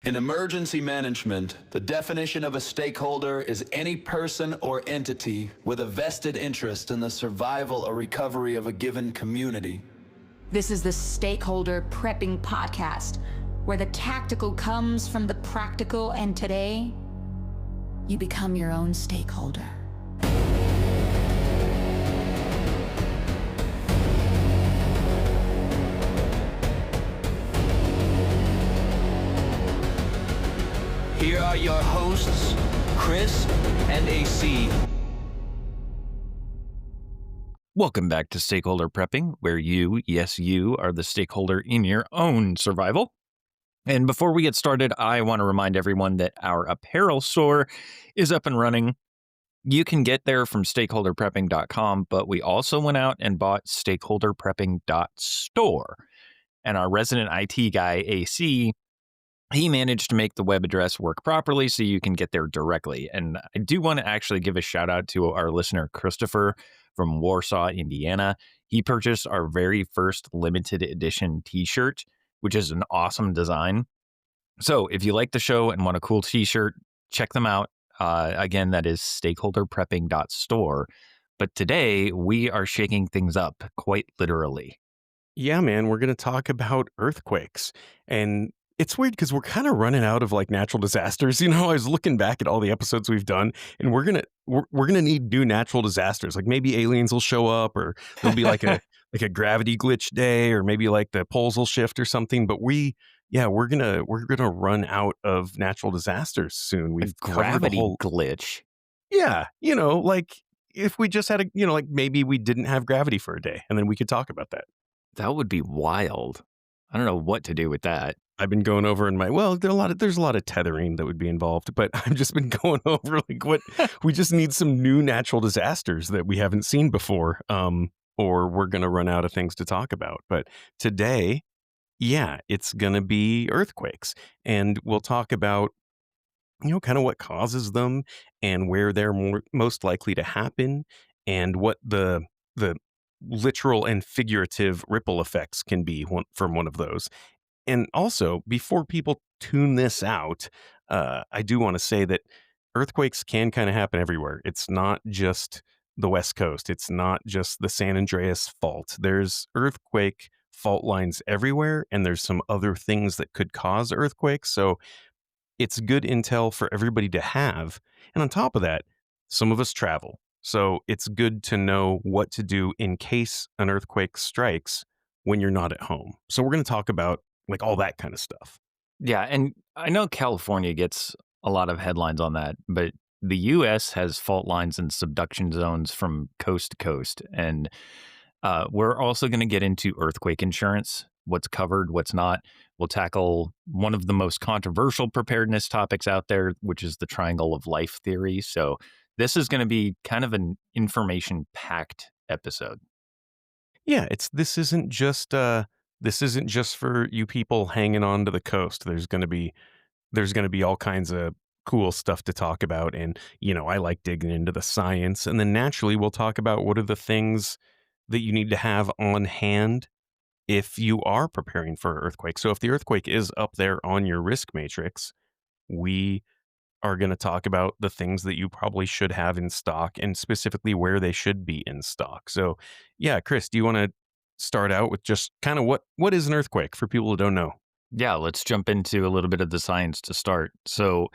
In emergency management, the definition of a stakeholder is any person or entity with a vested interest in the survival or recovery of a given community. This is the Stakeholder Prepping podcast, where the tactical comes from the practical, and today, you become your own stakeholder. Here are your hosts, Chris and AC. Welcome back to Stakeholder Prepping, where you, yes, you, are the stakeholder in your own survival. And before we get started, I want to remind everyone that our apparel store is up and running. You can get there from stakeholderprepping.com, but we also went out and bought stakeholderprepping.store. And our resident IT guy, AC, he managed to make the web address work properly so you can get there directly. And I do want to actually give a shout out to our listener, Christopher from Warsaw, Indiana. He purchased our very first limited edition t-shirt, which is an awesome design. So if you like the show and want a cool t-shirt, check them out. Again, that is stakeholderprepping.store. But today we are shaking things up quite literally. Yeah, man, we're going to talk about earthquakes. And it's weird because we're kind of running out of like natural disasters. You know, I was looking back at all the episodes we've done, and we're gonna need new natural disasters. Like maybe aliens will show up, or there'll be like a like a gravity glitch day, or maybe like the poles will shift or something. But we're gonna run out of natural disasters soon. We've covered the Gravity whole glitch. yeah, like if we just had like maybe we didn't have gravity for a day, and then we could talk about that. That would be wild. I don't know what to do with that. I've been going over in there's a lot of tethering that would be involved, but I've just been going over like what we just need some new natural disasters that we haven't seen before, or we're going to run out of things to talk about. But today, yeah, it's going to be earthquakes, and we'll talk about kind of what causes them and where they're most likely to happen, and what the literal and figurative ripple effects can be from one of those. And also, before people tune this out, I do want to say that earthquakes can kind of happen everywhere. It's not just the West Coast. It's not just the San Andreas fault. There's earthquake fault lines everywhere, and there's some other things that could cause earthquakes. So it's good intel for everybody to have. And on top of that, some of us travel. So it's good to know what to do in case an earthquake strikes when you're not at home. So we're going to talk about like all that kind of stuff. Yeah, and I know California gets a lot of headlines on that, but the U.S. has fault lines and subduction zones from coast to coast. And we're also going to get into earthquake insurance, what's covered, what's not. We'll tackle one of the most controversial preparedness topics out there, which is the triangle of life theory. So this is going to be kind of an information-packed episode. Yeah, this isn't just for you people hanging on to the coast. There's going to be all kinds of cool stuff to talk about, and I like digging into the science, and then naturally we'll talk about what are the things that you need to have on hand if you are preparing for an earthquake. So if the earthquake is up there on your risk matrix, we are going to talk about the things that you probably should have in stock, and specifically where they should be in stock. So yeah, Chris, do you want to start out with just kind of what is an earthquake for people who don't know? Yeah, let's jump into a little bit of the science to start. So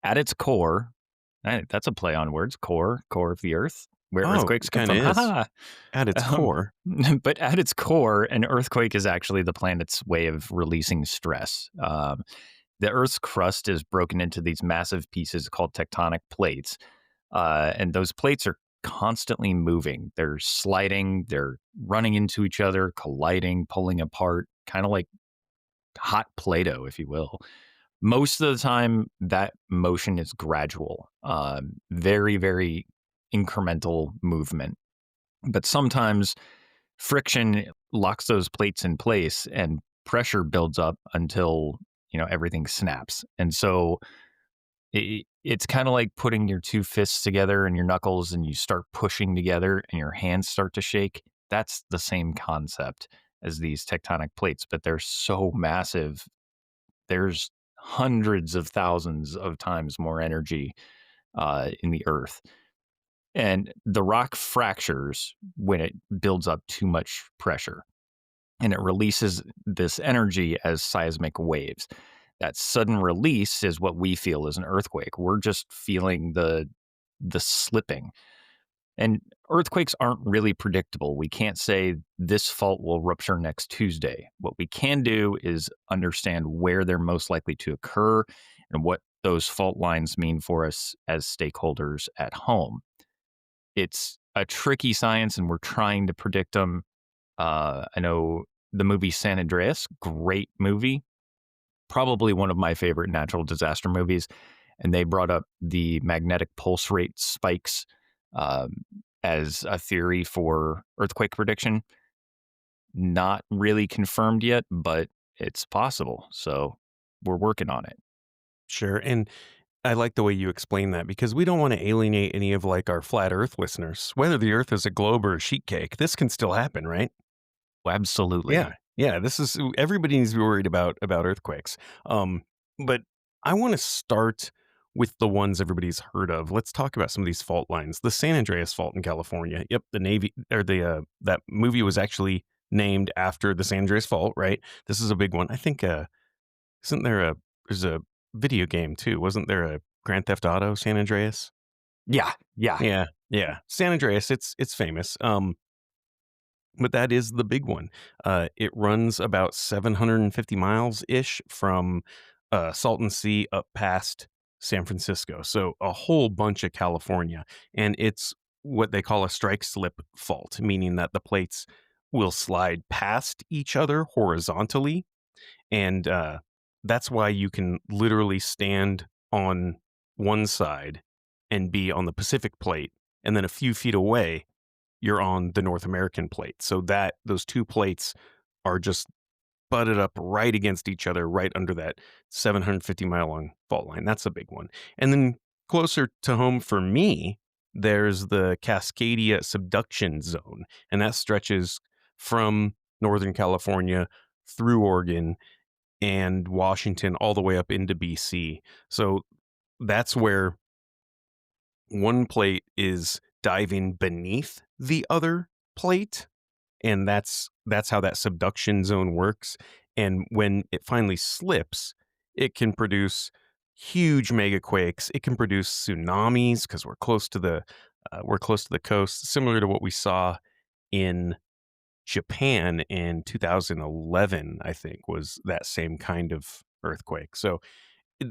at its core, that's a play on words, core of the earth, where earthquakes come from. Is. At its core. But at its core, an earthquake is actually the planet's way of releasing stress. The Earth's crust is broken into these massive pieces called tectonic plates. And those plates are constantly moving. They're sliding, they're running into each other, colliding, pulling apart, kind of like hot Play-Doh, if you will. Most of the time, that motion is gradual, very, very incremental movement. But sometimes friction locks those plates in place and pressure builds up until everything snaps. And so it's kind of like putting your two fists together and your knuckles, and you start pushing together and your hands start to shake. That's the same concept as these tectonic plates, but they're so massive. There's hundreds of thousands of times more energy in the earth. And the rock fractures when it builds up too much pressure, and it releases this energy as seismic waves. That sudden release is what we feel as an earthquake. We're just feeling the slipping. And earthquakes aren't really predictable. We can't say this fault will rupture next Tuesday. What we can do is understand where they're most likely to occur and what those fault lines mean for us as stakeholders at home. It's a tricky science, and we're trying to predict them. I know the movie San Andreas, great movie, probably one of my favorite natural disaster movies. And they brought up the magnetic pulse rate spikes um, as a theory for earthquake prediction. Not really confirmed yet, but it's possible. So we're working on it. Sure. And I like the way you explain that because we don't want to alienate any of like our flat earth listeners. Whether the earth is a globe or a sheet cake, this can still happen, right? Yeah. Absolutely. Yeah, this is everybody needs to be worried about earthquakes. But I want to start with the ones everybody's heard of. Let's talk about some of these fault lines. The San Andreas Fault in California. Yep, the Navy or the that movie was actually named after the San Andreas Fault, right? This is a big one. I think isn't there a there's a video game too. Wasn't there a Grand Theft Auto San Andreas? Yeah. Yeah. Yeah. Yeah. San Andreas, it's famous. But that is the big one. It runs about 750 miles ish from Salton Sea up past San Francisco. So a whole bunch of California. And it's what they call a strike slip fault, meaning that the plates will slide past each other horizontally. And that's why you can literally stand on one side and be on the Pacific plate. And then a few feet away, you're on the North American plate. So that those two plates are just butted up right against each other, right under that 750-mile long fault line. That's a big one. And then closer to home for me, there's the Cascadia subduction zone, and that stretches from Northern California through Oregon and Washington all the way up into BC. So that's where one plate is diving beneath the other plate, and that's how that subduction zone works. And when it finally slips, it can produce huge megaquakes. It can produce tsunamis because we're close to the coast, similar to what we saw in Japan in 2011. I think was that same kind of earthquake. So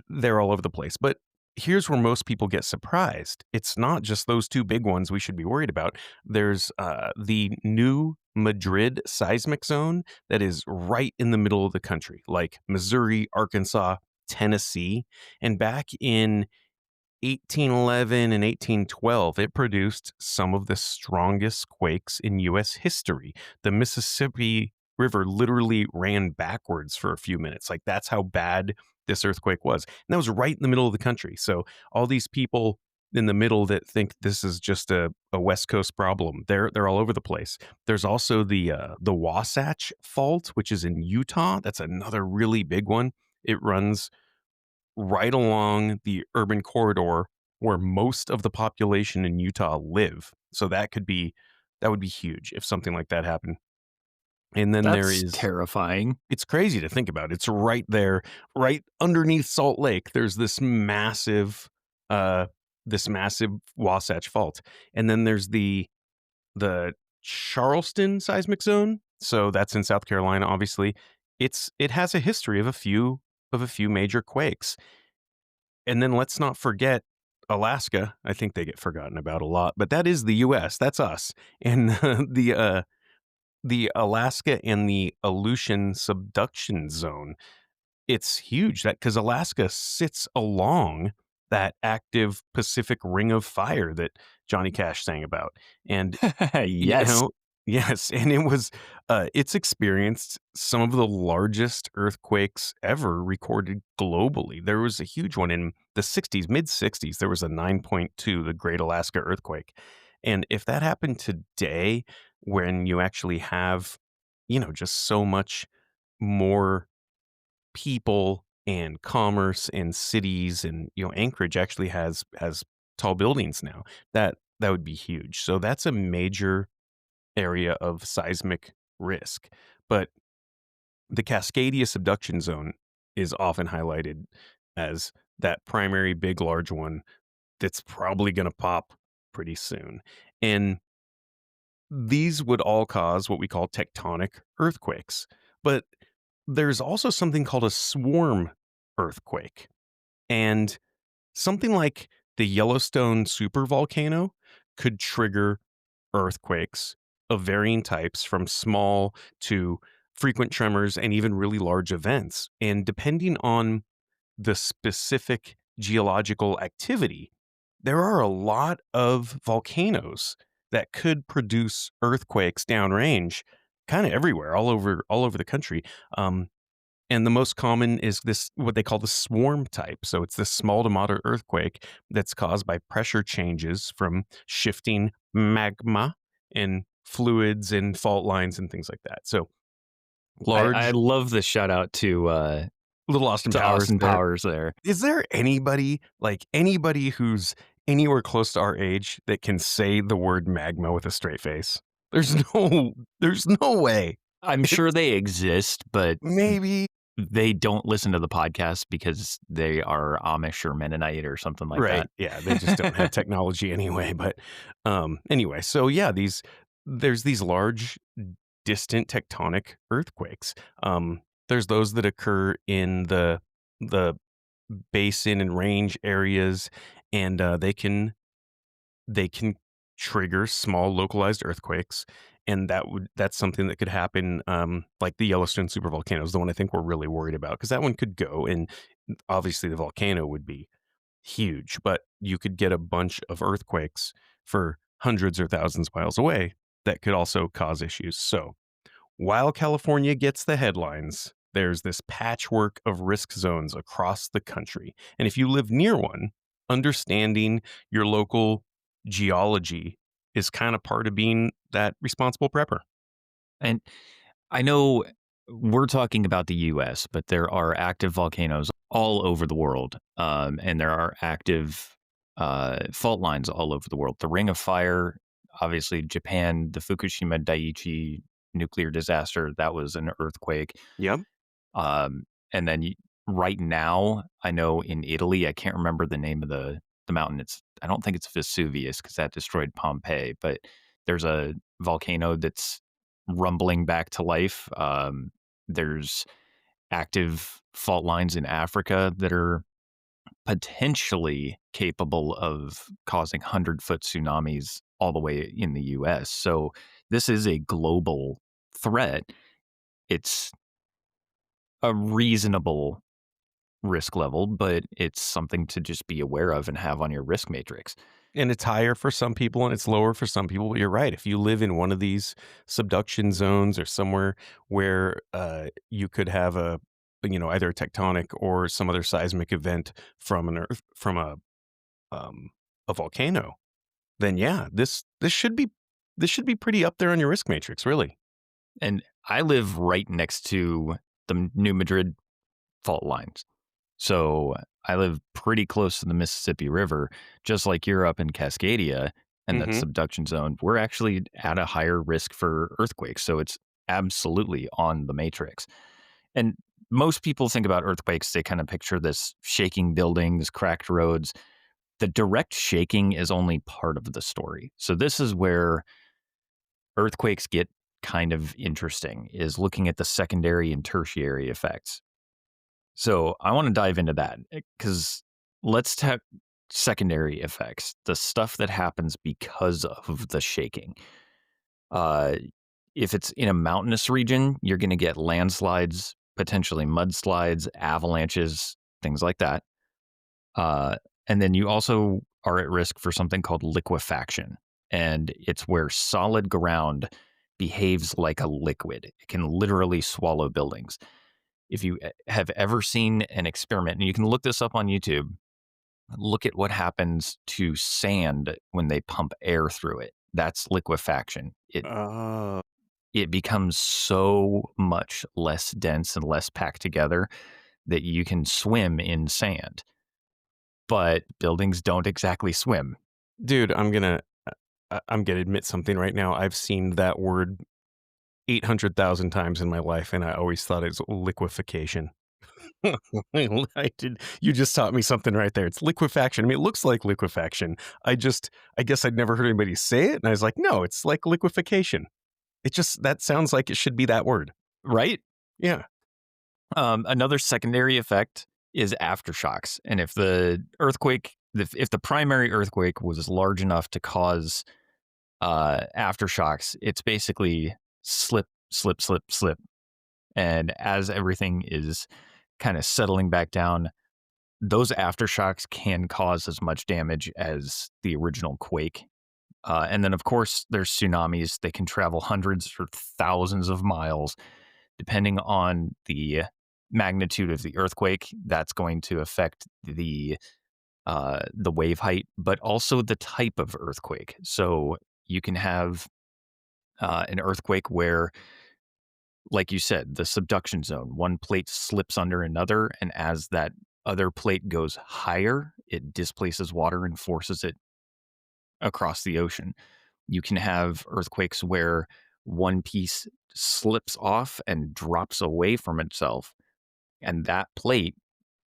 they're all over the place. But here's where most people get surprised. It's not just those two big ones we should be worried about. There's the new Madrid seismic zone that is right in the middle of the country, like Missouri, Arkansas, Tennessee. And back in 1811 and 1812, it produced some of the strongest quakes in U.S. history. The Mississippi River literally ran backwards for a few minutes. Like, that's how bad this earthquake was. And that was right in the middle of the country. So all these people in the middle that think this is just a West Coast problem, they're all over the place. There's also the Wasatch Fault, which is in Utah. That's another really big one. It runs right along the urban corridor where most of the population in Utah live. So that would be huge if something like that happened. And then there That's is terrifying. it's crazy to think about. It's right there, right underneath Salt Lake. There's uh this massive Wasatch Fault. And then there's the Charleston seismic zone. So that's in South Carolina, obviously. It has a history of a few major quakes. And then let's not forget Alaska. I think they get forgotten about a lot, but that is the US. That's us. And the Alaska and the Aleutian subduction zone, it's huge that because Alaska sits along that active Pacific Ring of Fire that Johnny Cash sang about. And you Yes. know, yes, and it's experienced some of the largest earthquakes ever recorded globally. There was a huge one in the 60s, mid 60s. There was a 9.2, the Great Alaska Earthquake. And if that happened today, when you actually have, just so much more people and commerce and cities, and Anchorage actually has tall buildings now. That would be huge. So that's a major area of seismic risk. But the Cascadia subduction zone is often highlighted as that primary big large one that's probably going to pop pretty soon. And these would all cause what we call tectonic earthquakes. But there's also something called a swarm earthquake. And something like the Yellowstone supervolcano could trigger earthquakes of varying types, from small to frequent tremors and even really large events. And depending on the specific geological activity, there are a lot of volcanoes that could produce earthquakes downrange, kind of everywhere, all over the country. And the most common is this, what they call the swarm type. So it's this small to moderate earthquake that's caused by pressure changes from shifting magma and fluids and fault lines and things like that. So I large, love the shout out little Austin to Powers Austin there. Powers there. Is there anybody who's anywhere close to our age that can say the word magma with a straight face? There's no way. I'm sure they exist, but Maybe. they don't listen to the podcast because they are Amish or Mennonite or something like Right. that. Yeah, they just don't have technology anyway. But anyway, so yeah, there's these large distant tectonic earthquakes. There's those that occur in the basin and range areas, and they can trigger small localized earthquakes, and that's something that could happen, like the Yellowstone supervolcano is the one I think we're really worried about, because that one could go, and obviously the volcano would be huge, but you could get a bunch of earthquakes for hundreds or thousands of miles away that could also cause issues. So while California gets the headlines, there's this patchwork of risk zones across the country. And if you live near one, understanding your local geology is kind of part of being that responsible prepper. And I know we're talking about the US, but there are active volcanoes all over the world. And there are active fault lines all over the world. The Ring of Fire, obviously, Japan, the Fukushima Daiichi nuclear disaster, that was an earthquake. Yep. And then right now, I know in Italy, I can't remember the name of the mountain. I don't think it's Vesuvius because that destroyed Pompeii, but there's a volcano that's rumbling back to life. There's active fault lines in Africa that are potentially capable of causing 100-foot tsunamis all the way in the US. So this is a global threat. It's a reasonable risk level, but it's something to just be aware of and have on your risk matrix. And it's higher for some people and it's lower for some people. But you're right. If you live in one of these subduction zones or somewhere where you could have either a tectonic or some other seismic event from a volcano, then yeah, this should be pretty up there on your risk matrix, really. And I live right next to the New Madrid fault lines. So I live pretty close to the Mississippi River, just like you're up in Cascadia and that Mhm. subduction zone. We're actually at a higher risk for earthquakes. So it's absolutely on the matrix. And most people think about earthquakes, they kind of picture this shaking buildings, cracked roads. The direct shaking is only part of the story. So this is where earthquakes get kind of interesting, is looking at the secondary and tertiary effects. So I want to dive into that because let's talk secondary effects, the stuff that happens because of the shaking. Uh, if it's in a mountainous region, you're going to get landslides, potentially mudslides, avalanches, things like that. Uh, and then you also are at risk for something called liquefaction. And it's where solid ground behaves like a liquid. It can literally swallow buildings. If you have ever seen an experiment, and you can look this up on YouTube, look at what happens to sand when they pump air through it. That's liquefaction. Uh, It becomes so much less dense and less packed together that you can swim in sand, but buildings don't exactly swim. Dude, I'm gonna admit something right now. I've seen that word 800,000 times in my life, and I always thought it's liquefaction. I did. You just taught me something right there. It's liquefaction. I mean, it looks like liquefaction. I guess I'd never heard anybody say it, and I was like, no, it's like liquefaction. It just that sounds like it should be that word. Right? Yeah. Another secondary effect is aftershocks. And if the earthquake, if the primary earthquake was large enough to cause aftershocks, it's basically slip, slip, slip, slip. And as everything is kind of settling back down, those aftershocks can cause as much damage as the original quake. And then, of course, there's tsunamis. They can travel hundreds or thousands of miles, depending on the magnitude of the earthquake. That's going to affect the wave height, but also the type of earthquake. So you can have an earthquake where, like you said, the subduction zone, one plate slips under another, and as that other plate goes higher, it displaces water and forces it across the ocean. You can have earthquakes where one piece slips off and drops away from itself, and that plate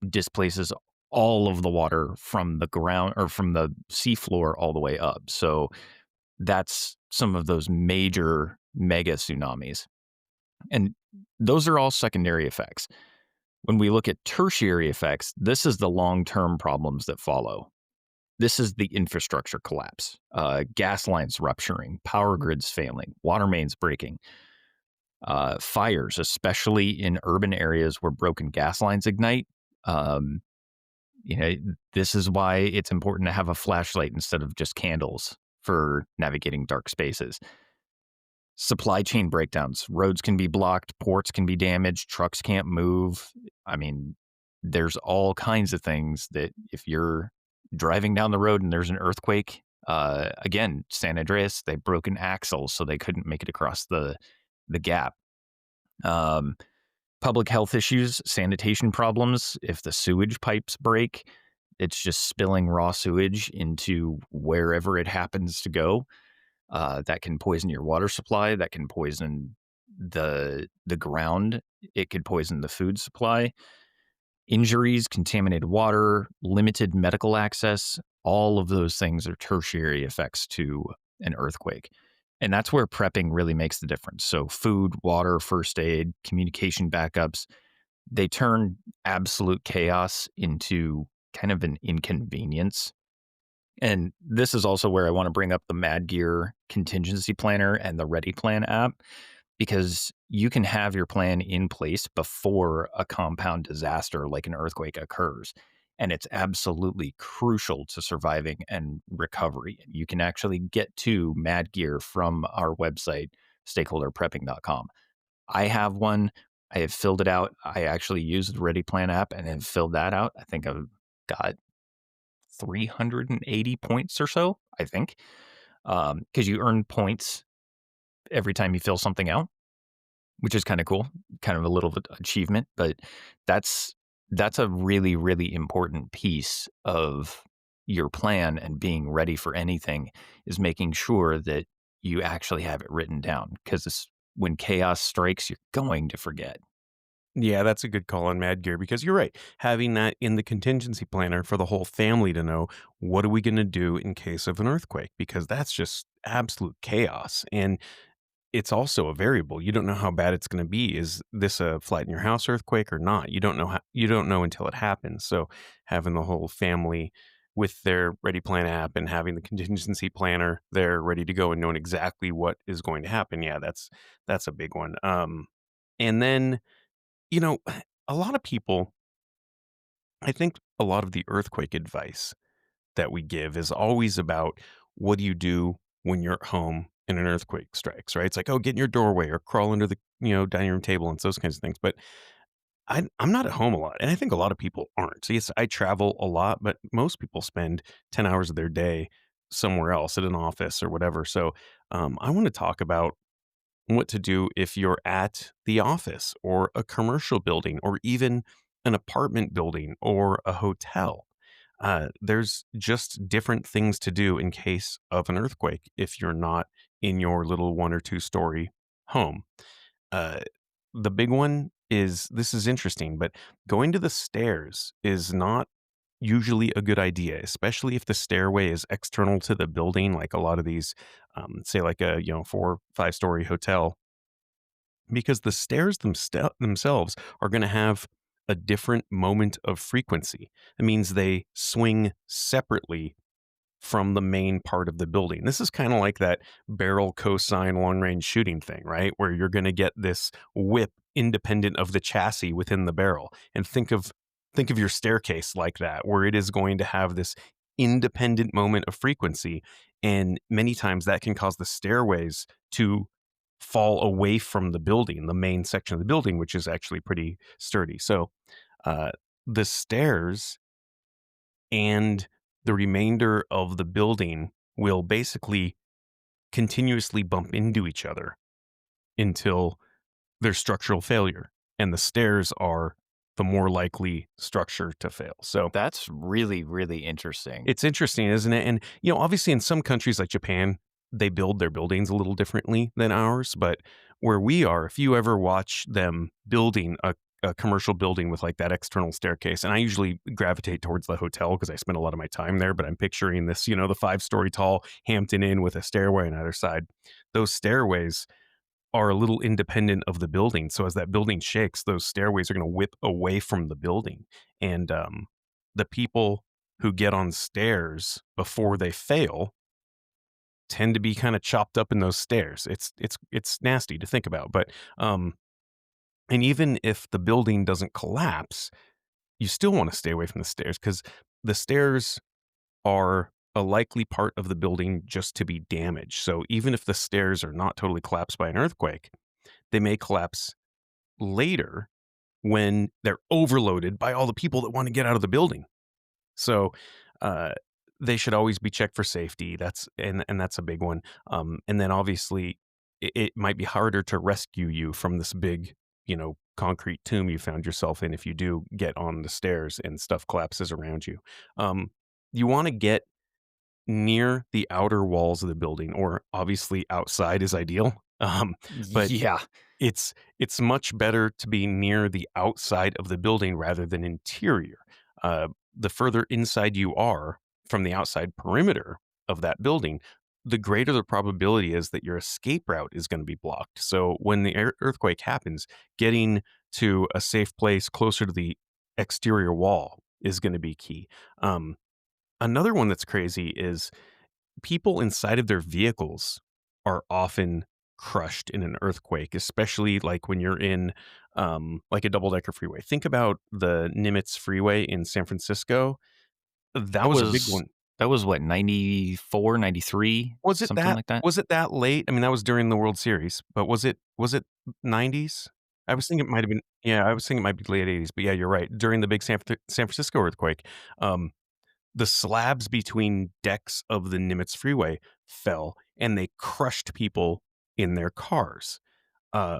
displaces all of the water from the ground or from the seafloor all the way up. So that's some of those major mega tsunamis. And those are all secondary effects. When we look at tertiary effects, this is the long term problems that follow. This is the infrastructure collapse, gas lines rupturing, power grids failing, water mains breaking, fires, especially in urban areas where broken gas lines ignite. Um, you know, this is why it's important to have a flashlight instead of just candles for navigating dark spaces. Supply chain breakdowns, roads can be blocked, ports can be damaged, trucks can't move. I mean, there's all kinds of things that if you're driving down the road and there's an earthquake, again, San Andreas, they broke an axle, so they couldn't make it across the gap. Um, Public health issues, sanitation problems. If the sewage pipes break, it's just spilling raw sewage into wherever it happens to go. That can poison your water supply. That can poison the ground. It could poison the food supply. Injuries, contaminated water, limited medical access. All of those things are tertiary effects to an earthquake. And that's where prepping really makes the difference. So, food, water, first aid, communication backups, they turn absolute chaos into kind of an inconvenience. And this is also where I want to bring up the Mad Gear contingency planner and the Ready Plan app, because you can have your plan in place before a compound disaster like an earthquake occurs. And it's absolutely crucial to surviving and recovery. You can actually get to Mad Gear from our website, stakeholderprepping.com. I have one. I have filled it out. I actually used the Ready Plan app and have filled that out. I think I've got 380 points or so, I think, because you earn points every time you fill something out, which is kind of cool, kind of a little bit achievement. But that's that's a really, really important piece of your plan and being ready for anything is making sure that you actually have it written down, because when chaos strikes, you're going to forget. Yeah, that's a good call on Mad Gear because you're right. Having that in the contingency planner for the whole family to know what are we going to do in case of an earthquake because that's just absolute chaos. And it's also a variable. You don't know how bad it's going to be. Is this a flatten your house earthquake or not? You don't know until it happens. So having the whole family with their Ready Plan app and having the contingency planner there ready to go and knowing exactly what is going to happen. Yeah, that's a big one. And then you know, a lot of people, I think a lot of the earthquake advice that we give is always about what do you do when you're at home and an earthquake strikes, right? It's like, oh, get in your doorway or crawl under the, dining room table and those kinds of things. But I'm not at home a lot. And I think a lot of people aren't. So yes, I travel a lot, but most people spend 10 hours of their day somewhere else at an office or whatever. So I want to talk about what to do if you're at the office or a commercial building or even an apartment building or a hotel. There's just different things to do in case of an earthquake if you're not in your little 1 or 2 story home. Uh, the big one is, this is interesting, but going to the stairs is not usually a good idea, especially if the stairway is external to the building, like a lot of these, say like a 4 or 5 story hotel, because the stairs themselves are going to have a different moment of frequency. It means they swing separately from the main part of the building. This is kind of like that barrel cosine long range shooting thing, right? Where you're going to get this whip independent of the chassis within the barrel. And think of your staircase like that, where it is going to have this independent moment of frequency, and many times that can cause the stairways to fall away from the building, the main section of the building, which is actually pretty sturdy. So uh, the stairs and the remainder of the building will basically continuously bump into each other until there's structural failure. And the stairs are the more likely structure to fail. So That's really, really interesting. it's interesting, isn't it? And, obviously in some countries like Japan, they build their buildings a little differently than ours. But where we are, if you ever watch them building a commercial building with like that external staircase, and I usually gravitate towards the hotel because I spend a lot of my time there, but I'm picturing this, the 5 story tall Hampton Inn with a stairway on either side. Those stairways are a little independent of the building. So as that building shakes, those stairways are going to whip away from the building. And the people who get on stairs before they fail tend to be kind of chopped up in those stairs. It's nasty to think about, but and even if the building doesn't collapse, you still want to stay away from the stairs because the stairs are a likely part of the building just to be damaged. So even if the stairs are not totally collapsed by an earthquake, they may collapse later when they're overloaded by all the people that want to get out of the building. So uh, they should always be checked for safety. And that's a big one. And then obviously it might be harder to rescue you from this big, concrete tomb you found yourself in if you do get on the stairs and stuff collapses around you. You want to get near the outer walls of the building, or obviously outside is ideal. But Yeah. it's much better to be near the outside of the building rather than interior. The further inside you are from the outside perimeter of that building, the greater the probability is that your escape route is going to be blocked. So when the earthquake happens, getting to a safe place closer to the exterior wall is going to be key. Another one that's crazy is people inside of their vehicles are often crushed in an earthquake, especially like when you're in like a double decker freeway. Think about the Nimitz freeway in San Francisco. That That was a big was one. that was what, 94, 93, Was it something that like that? was it that late? I mean, that was during the World Series, but was it 90s? I was thinking it might have been, yeah, I was thinking it might be late 80s, but yeah, you're right. During the big San Francisco earthquake, um, the slabs between decks of the Nimitz freeway fell and they crushed people in their cars. Uh,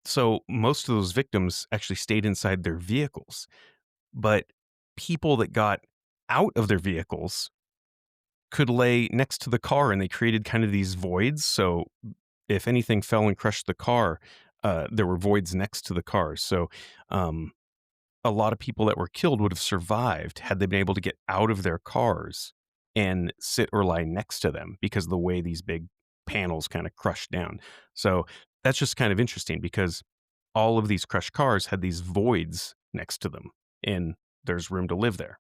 so most of those victims actually stayed inside their vehicles, but people that got out of their vehicles could lay next to the car and they created kind of these voids. So if anything fell and crushed the car, there were voids next to the cars. So um, a lot of people that were killed would have survived had they been able to get out of their cars and sit or lie next to them because of the way these big panels kind of crushed down. So that's just kind of interesting because all of these crushed cars had these voids next to them and there's room to live there.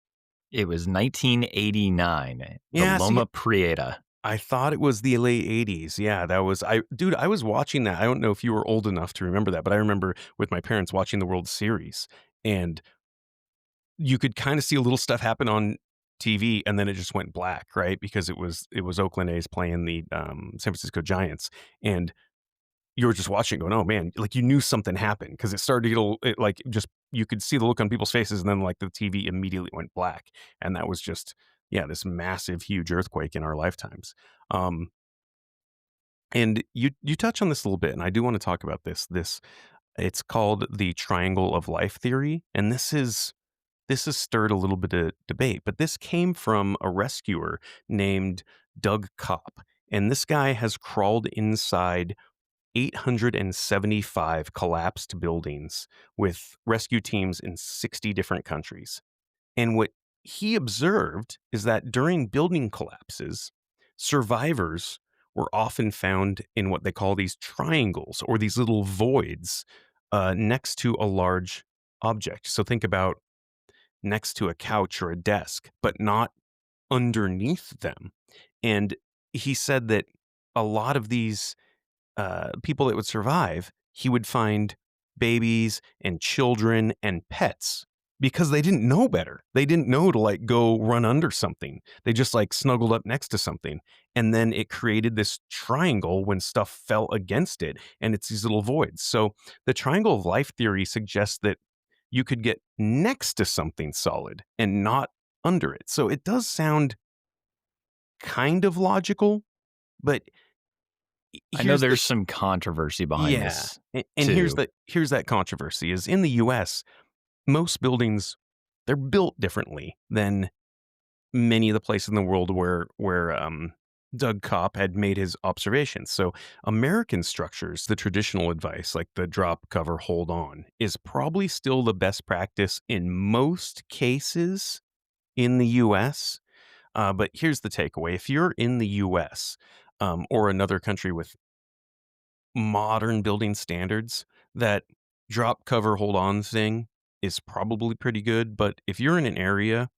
It was 1989, the Yeah, see, Loma Prieta. I thought it was the late 80s. Yeah, that was I was watching that. I don't know if you were old enough to remember that, but I remember with my parents watching the World Series, and you could kind of see a little stuff happen on TV and then it just went black, right? Because it was Oakland A's playing the San Francisco Giants, and you were just watching going, "Oh man," like you knew something happened because it started to get like just you could see the look on people's faces, and then like the TV immediately went black, and that was just, yeah, this massive, huge earthquake in our lifetimes. Um, and you touch on this a little bit, and I do want to talk about this It's called the triangle of life theory, and this has stirred a little bit of debate, but this came from a rescuer named Doug Kopp. And this guy has crawled inside 875 collapsed buildings with rescue teams in 60 different countries. And what he observed is that during building collapses, survivors were often found in what they call these triangles or these little voids next to a large object. So think about next to a couch or a desk, but not underneath them. And he said that a lot of these people that would survive, he would find babies and children and pets because they didn't know better. They didn't know to like go run under something. They just like snuggled up next to something. And then it created this triangle when stuff fell against it. And it's these little voids. So the triangle of life theory suggests that you could get next to something solid and not under it. So it does sound kind of logical, but I know here's the there's some controversy behind yeah, this and too. here's that controversy is in the US, most buildings, they're built differently than many of the places in the world where Doug Kopp had made his observations. So American structures, the traditional advice, like the drop, cover, hold on, is probably still the best practice in most cases in the US. But here's the takeaway. If you're in the US or another country with modern building standards, that drop, cover, hold on thing is probably pretty good. But if you're in an area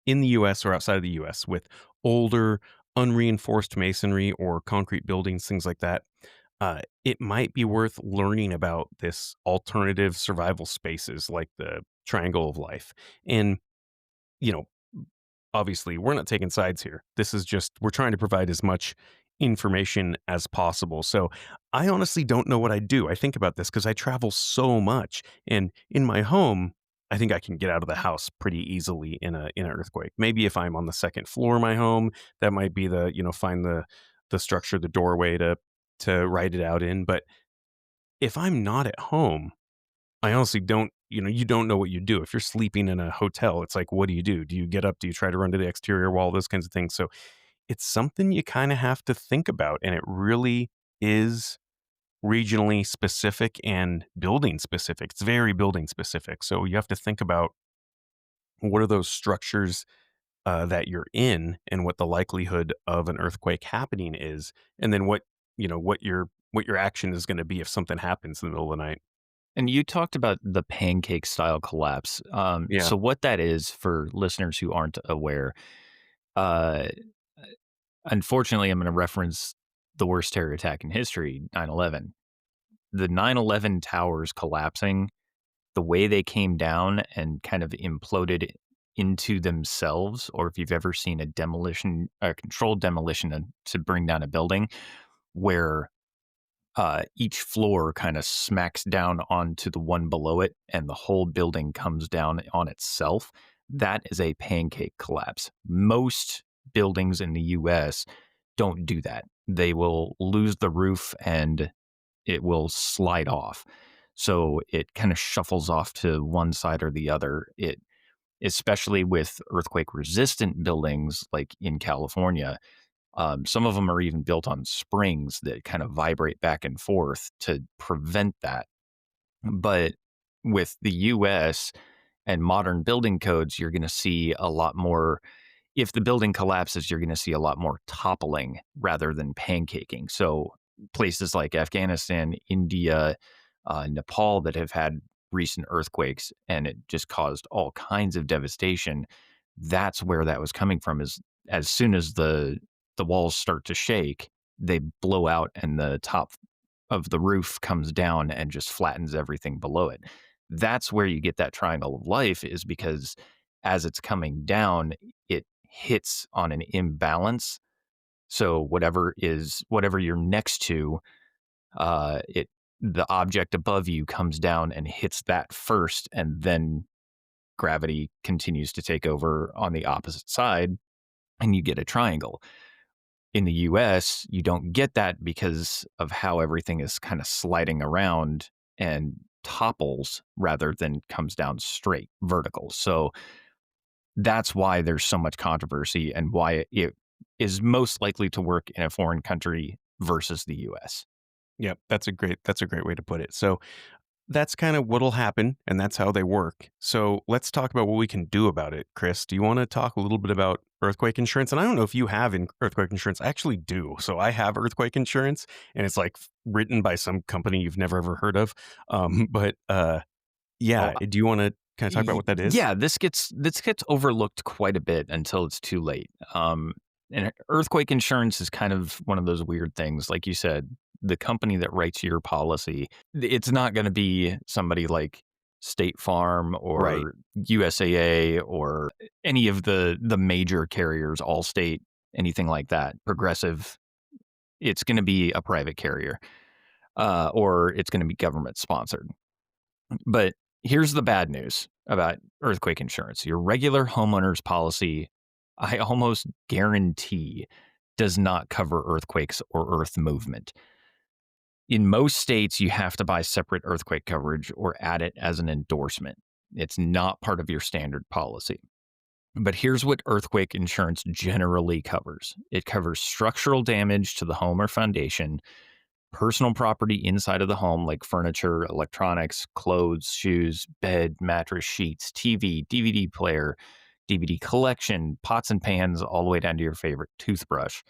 in the US or outside of the US with older, unreinforced masonry or concrete buildings, things like that, it might be worth learning about this alternative survival spaces like the triangle of life. And, you know, obviously we're not taking sides here. This is just we're trying to provide as much information as possible. So I honestly don't know what I do. I think about this because I travel so much, and in my home, I think I can get out of the house pretty easily in an earthquake. Maybe if I'm on the second floor of my home, that might be the find the structure, the doorway to write it out in. But if I'm not at home, I honestly don't, you don't know what you do. If you're sleeping in a hotel, it's like, what do you do? Do you get up? Do you try to run to the exterior wall? Those kinds of things. So it's something you kind of have to think about. And it really is regionally specific and building specific. It's very building specific. So you have to think about what are those structures that you're in and what the likelihood of an earthquake happening is. And then what your action is going to be if something happens in the middle of the night. And you talked about the pancake style collapse. Yeah. So what that is for listeners who aren't aware, uh, unfortunately, I'm going to reference the worst terror attack in history, 9/11. The 9/11 towers collapsing, the way they came down and kind of imploded into themselves, or if you've ever seen a controlled demolition to bring down a building, where each floor kind of smacks down onto the one below it and the whole building comes down on itself. That is a pancake collapse. Most buildings in the US don't do that. They will lose the roof and it will slide off. So it kind of shuffles off to one side or the other. It especially with earthquake resistant buildings like in California, some of them are even built on springs that kind of vibrate back and forth to prevent that. But with the US and modern building codes, you're going to see a lot more. If the building collapses, you're going to see a lot more toppling rather than pancaking. So places like Afghanistan, India, Nepal that have had recent earthquakes and it just caused all kinds of devastation. That's where that was coming from. Is as soon as the walls start to shake, they blow out and the top of the roof comes down and just flattens everything below it. That's where you get that triangle of life, is because as it's coming down, it hits on an imbalance. So whatever you're next to, it the object above you comes down and hits that first, and then gravity continues to take over on the opposite side, and you get a triangle. In the US, you don't get that because of how everything is kind of sliding around, and topples rather than comes down straight vertical. So that's why there's so much controversy and why it is most likely to work in a foreign country versus the US. Yep, that's a great way to put it. So that's kind of what'll happen, and that's how they work. So let's talk about what we can do about it. Chris, do you want to talk a little bit about earthquake insurance? And I don't know if you have earthquake insurance. I actually do. So I have earthquake insurance, and it's like written by some company you've never ever heard of. But Oh, yeah, do you want to kind of talk about what that is? yeah, this gets overlooked quite a bit until it's too late. And earthquake insurance is kind of one of those weird things. Like you said, the company that writes your policy, it's not going to be somebody like State Farm Right. or USAA or any of the major carriers, Allstate, anything like that. Progressive. It's going to be a private carrier, or it's going to be government sponsored. But here's the bad news about earthquake insurance. Your regular homeowner's policy, I almost guarantee, does not cover earthquakes or earth movement. In most states, you have to buy separate earthquake coverage or add it as an endorsement. It's not part of your standard policy. But here's what earthquake insurance generally covers: it covers structural damage to the home or foundation, personal property inside of the home, like furniture, electronics, clothes, shoes, bed, mattress, sheets, TV, DVD player, DVD collection, pots and pans, all the way down to your favorite toothbrush.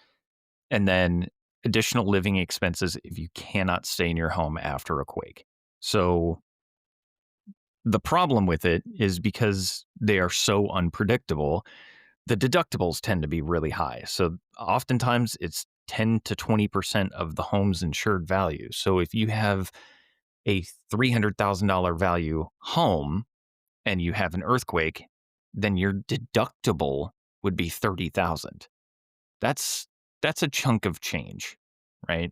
And then additional living expenses if you cannot stay in your home after a quake. So the problem with it is because they are so unpredictable, the deductibles tend to be really high. So oftentimes it's 10 to 20% of the home's insured value. So if you have a $300,000 value home and you have an earthquake, then your deductible would be 30,000. That's that's a chunk of change, right?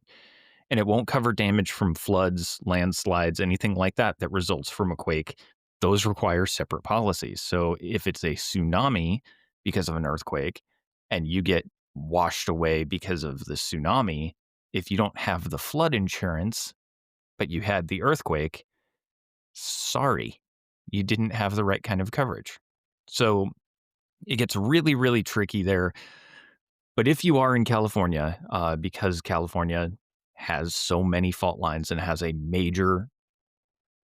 And it won't cover damage from floods, landslides, anything like that that results from a quake. Those require separate policies. So if it's a tsunami because of an earthquake and you get washed away because of the tsunami, if you don't have the flood insurance, but you had the earthquake, sorry, you didn't have the right kind of coverage. So it gets really, really tricky there. But if you are in California, because California has so many fault lines and has a major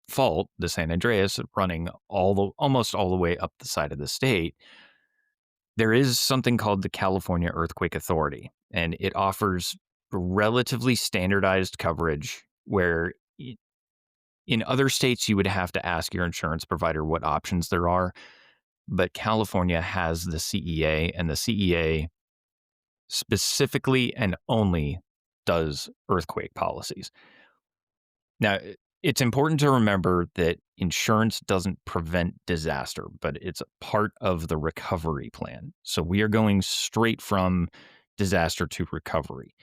fault, the San Andreas, running almost all the way up the side of the state, there is something called the California Earthquake Authority, and it offers relatively standardized coverage where in other states you would have to ask your insurance provider what options there are, but California has the CEA, and the CEA specifically and only does earthquake policies. Now, it's important to remember that insurance doesn't prevent disaster, but it's a part of the recovery plan. So we are going straight from disaster to recovery.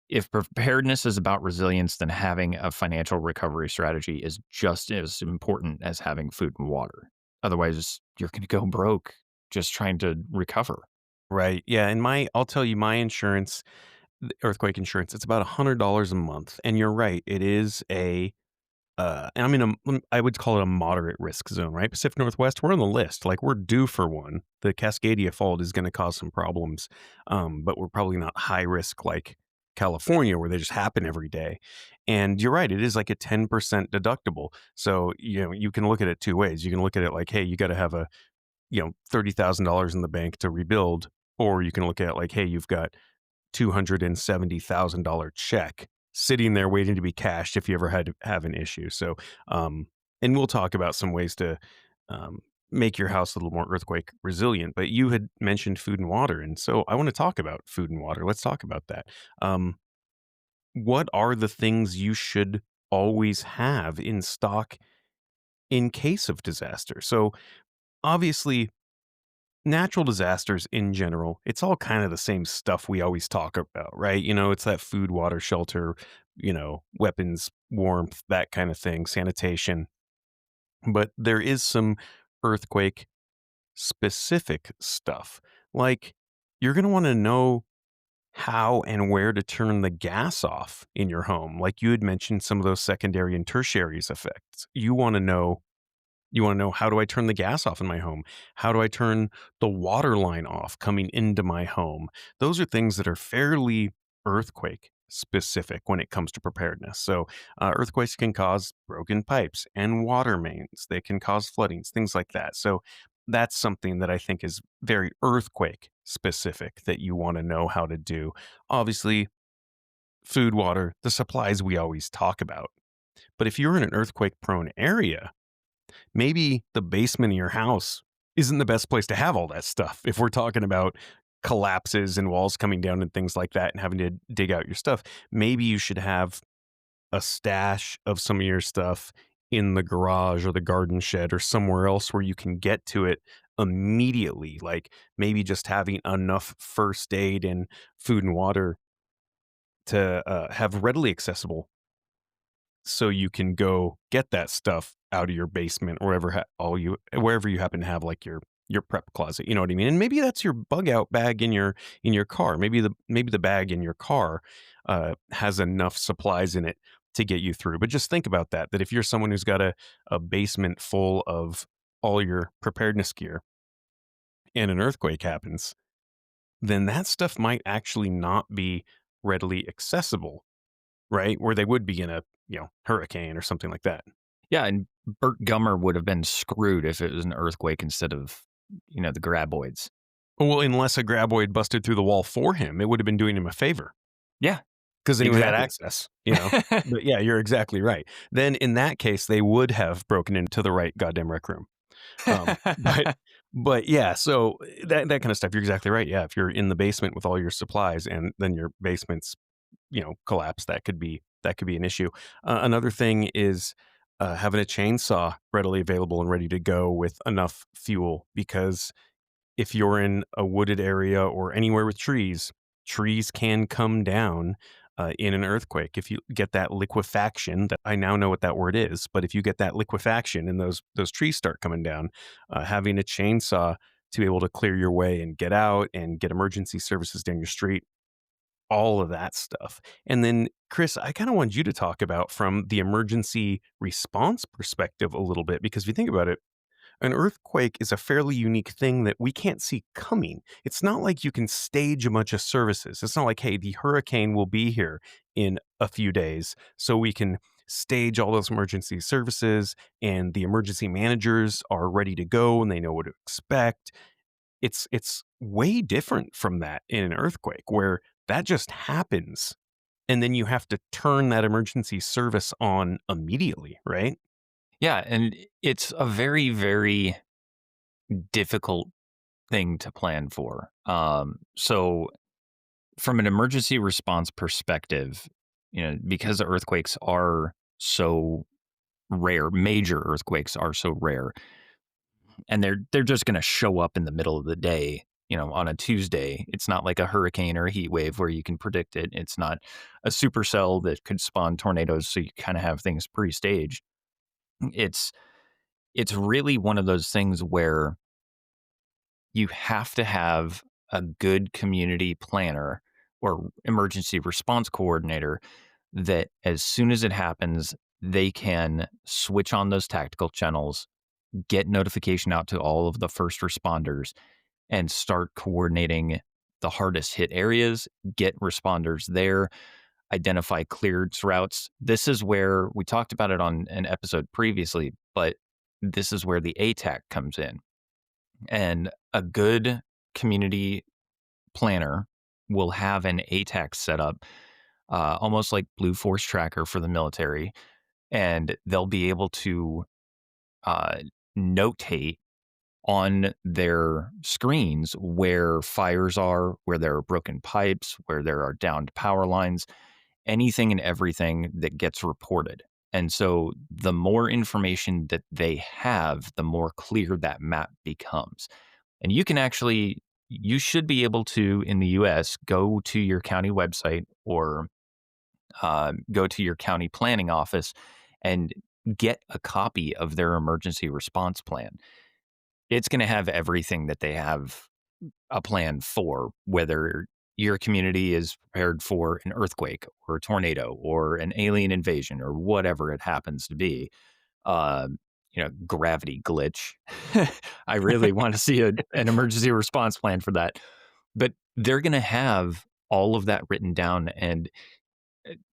If preparedness is about resilience, then having a financial recovery strategy is just as important as having food and water. Otherwise, you're going to go broke just trying to recover. Right. Yeah. And I'll tell you, my insurance, the earthquake insurance, it's about $100 a month. And you're right. It is and I'm in I would call it a moderate risk zone, right? Pacific Northwest, we're on the list. Like we're due for one. The Cascadia fault is going to cause some problems, but we're probably not high risk like California, where they just happen every day. And you're right, it is like a 10% deductible. So you can look at it two ways. You can look at it like, hey, you got to have a $30,000 in the bank to rebuild, or you can look at it like, hey, you've got $270,000 check sitting there waiting to be cashed if you ever had to have an issue. So, and we'll talk about some ways to make your house a little more earthquake resilient. But you had mentioned food and water, and so I want to talk about food and water. Let's talk about that. What are the things you should always have in stock in case of disaster? So, obviously, natural disasters in general, it's all kind of the same stuff we always talk about, right? It's that food, water, shelter, weapons, warmth, that kind of thing, sanitation. But there is some earthquake specific stuff. Like you're going to want to know how and where to turn the gas off in your home. Like you had mentioned, some of those secondary and tertiary effects. You want to know, how do I turn the gas off in my home? How do I turn the water line off coming into my home? Those are things that are fairly earthquake specific when it comes to preparedness. So, earthquakes can cause broken pipes and water mains. They can cause floodings, things like that. So, that's something that I think is very earthquake specific that you want to know how to do. Obviously, food, water, the supplies we always talk about. But if you're in an earthquake prone area, maybe the basement of your house isn't the best place to have all that stuff. If we're talking about collapses and walls coming down and things like that and having to dig out your stuff, maybe you should have a stash of some of your stuff in the garage or the garden shed or somewhere else where you can get to it immediately. Like maybe just having enough first aid and food and water to have readily accessible so you can go get that stuff out of your basement or wherever you happen to have like your prep closet, you know what I mean? And maybe that's your bug out bag in your car. Maybe the bag in your car has enough supplies in it to get you through. But just think about that if you're someone who's got a basement full of all your preparedness gear and an earthquake happens, then that stuff might actually not be readily accessible, right? Where they would be in a, hurricane or something like that. Yeah, and Burt Gummer would have been screwed if it was an earthquake instead of, the graboids. Well, unless a graboid busted through the wall for him, it would have been doing him a favor Yeah, because then he would have had exactly. access. But yeah, you're exactly right. Then in that case, they would have broken into the right goddamn rec room. But but yeah, so that kind of stuff. You're exactly right. Yeah, if you're in the basement with all your supplies and then your basement's collapse, that could be an issue. Another thing is having a chainsaw readily available and ready to go with enough fuel, because if you're in a wooded area or anywhere with trees can come down in an earthquake. If you get that liquefaction, that I now know what that word is, but if you get that liquefaction and those trees start coming down, having a chainsaw to be able to clear your way and get out and get emergency services down your street, all of that stuff. And then, Chris, I kind of wanted you to talk about from the emergency response perspective a little bit, because if you think about it, an earthquake is a fairly unique thing that we can't see coming. It's not like you can stage a bunch of services. It's not like, hey, the hurricane will be here in a few days, so we can stage all those emergency services and the emergency managers are ready to go and they know what to expect. It's way different from that in an earthquake where that just happens and then you have to turn that emergency service on immediately, right? Yeah, and it's a very, very difficult thing to plan for. So from an emergency response perspective, because the earthquakes are so rare, major earthquakes are so rare, and they're just going to show up in the middle of the day, on a Tuesday. It's not like a hurricane or a heat wave where you can predict it. It's not a supercell that could spawn tornadoes, so you kind of have things pre-staged. It's it's really one of those things where you have to have a good community planner or emergency response coordinator that as soon as it happens, they can switch on those tactical channels, get notification out to all of the first responders, and start coordinating the hardest hit areas, get responders there, identify cleared routes. This is where we talked about it on an episode previously, but this is where the ATAC comes in. And a good community planner will have an ATAC set up, almost like Blue Force Tracker for the military, and they'll be able to uh, notate on their screens where fires are, where there are broken pipes, where there are downed power lines, anything and everything that gets reported. And so the more information that they have, the more clear that map becomes. And you should be able to, in the US, go to your county website or go to your county planning office and get a copy of their emergency response plan. It's going to have everything that they have a plan for, whether your community is prepared for an earthquake or a tornado or an alien invasion or whatever it happens to be. Um, gravity glitch. I really want to see an emergency response plan for that. But they're going to have all of that written down. And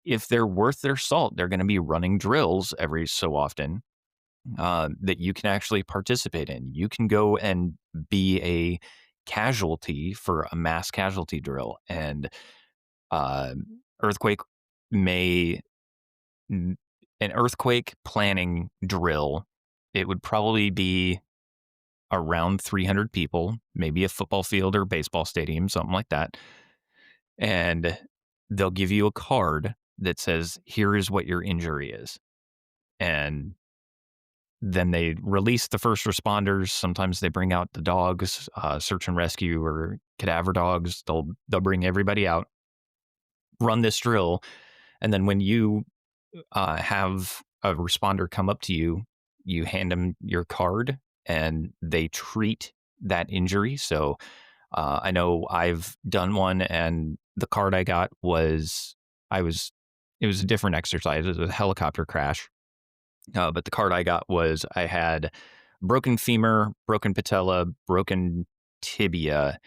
if they're worth their salt, they're going to be running drills every so often that you can actually participate in. You can go and be a casualty for a mass casualty drill. And uh, earthquake may n- an earthquake planning drill, it would probably be around 300 people, maybe a football field or baseball stadium, something like that. And they'll give you a card that says, here is what your injury is. And then they release the first responders. Sometimes they bring out the dogs, search and rescue or cadaver dogs. They'll bring everybody out, run this drill, and then when you have a responder come up to you, you hand them your card and they treat that injury. So I know I've done one, and the card I got was I was it was a different exercise. It was a helicopter crash, but the card I got was I had broken femur, broken patella, broken tibia,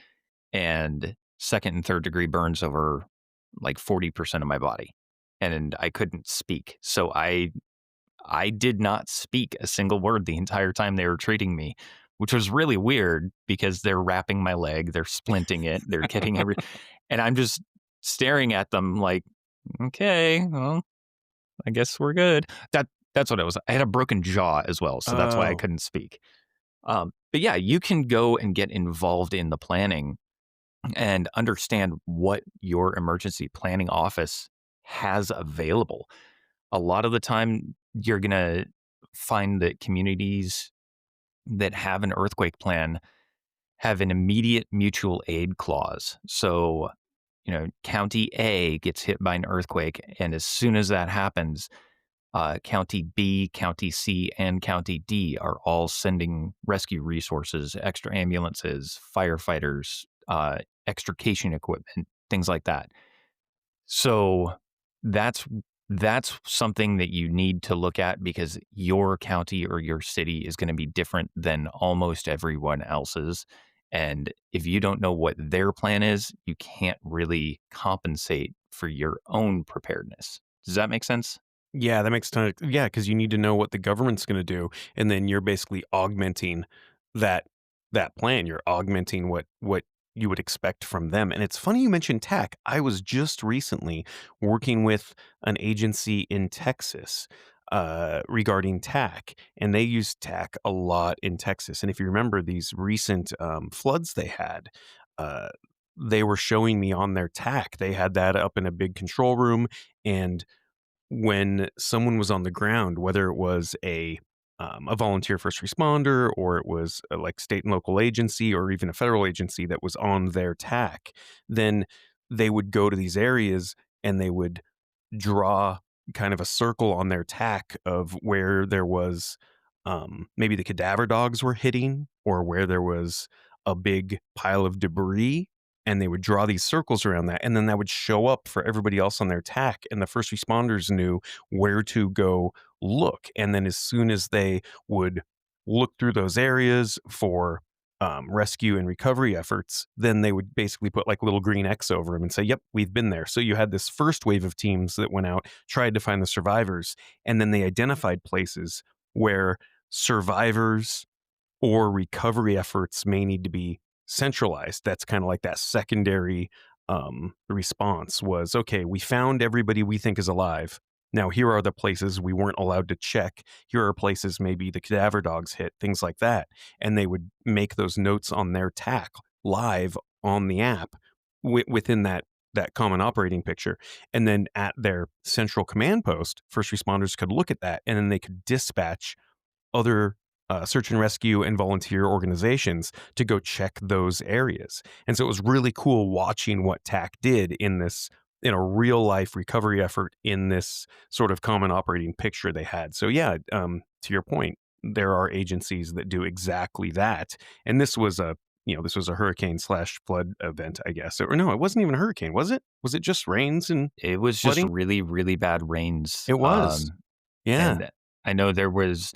and second and third degree burns over like 40% of my body. And I couldn't speak. So I did not speak a single word the entire time they were treating me, which was really weird because they're wrapping my leg, they're splinting it, they're getting and I'm just staring at them like, okay, well, I guess we're good. That's what it was. I had a broken jaw as well, so that's why I Oh, couldn't speak. But yeah, you can go and get involved in the planning and understand what your emergency planning office has available. A lot of the time, you're going to find that communities that have an earthquake plan have an immediate mutual aid clause. So, County A gets hit by an earthquake, and as soon as that happens, County B, County C, and County D are all sending rescue resources, extra ambulances, firefighters, extrication equipment, things like that. So that's that's something that you need to look at because your county or your city is going to be different than almost everyone else's. And if you don't know what their plan is, you can't really compensate for your own preparedness. Does that make sense? yeah, that makes a ton of yeah, because you need to know what the government's gonna do, and then you're basically augmenting that that plan. You're augmenting what you would expect from them, and it's funny you mentioned TAC. I was just recently working with an agency in Texas, regarding TAC, and they use TAC a lot in Texas, and if you remember these recent, floods they had, uh, they were showing me on their TAC, they had that up in a big control room, and when someone was on the ground, whether it was a volunteer first responder or it was a, like state and local agency or even a federal agency that was on their TAC, then they would go to these areas and they would draw kind of a circle on their tack of where there was maybe the cadaver dogs were hitting or where there was a big pile of debris, and they would draw these circles around that, and then that would show up for everybody else on their tack, and the first responders knew where to go look. And then as soon as they would look through those areas for rescue and recovery efforts, then they would basically put like little green X over them and say, yep, we've been there. So you had this first wave of teams that went out, tried to find the survivors, and then they identified places where survivors or recovery efforts may need to be centralized. That's kind of like that secondary response was, okay, we found everybody we think is alive. Now, here are the places we weren't allowed to check. Here are places maybe the cadaver dogs hit, things like that. And they would make those notes on their TAC live on the app within that common operating picture. And then at their central command post, first responders could look at that and then they could dispatch other search and rescue and volunteer organizations to go check those areas. And so it was really cool watching what TAC did in a real life recovery effort in this sort of common operating picture they had. So yeah, to your point, there are agencies that do exactly that. And this was this was a hurricane slash flood event, I guess. Or no, it wasn't even a hurricane, was it? Was it just rains and It was just flooding? really, really bad rains. It was. Yeah. And I know there was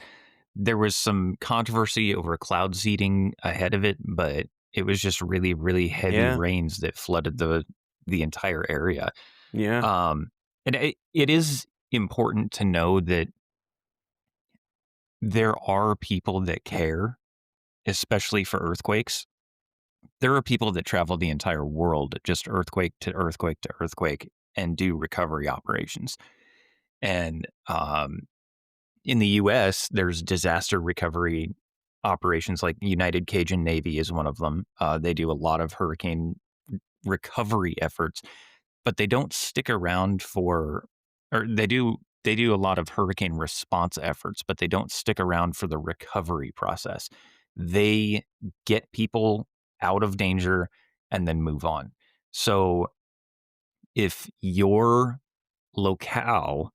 some controversy over cloud seeding ahead of it, but it was just really, really heavy Yeah. rains that flooded the entire area. Yeah. And it is important to know that there are people that care, especially for earthquakes. There are people that travel the entire world, just earthquake to earthquake to earthquake, and do recovery operations. And in the US, there's disaster recovery operations like United Cajun Navy is one of them. They do a lot of hurricane recovery efforts, but they don't stick around for, or they do a lot of hurricane response efforts, but they don't stick around for the recovery process. They get people out of danger and then move on. So if your locale,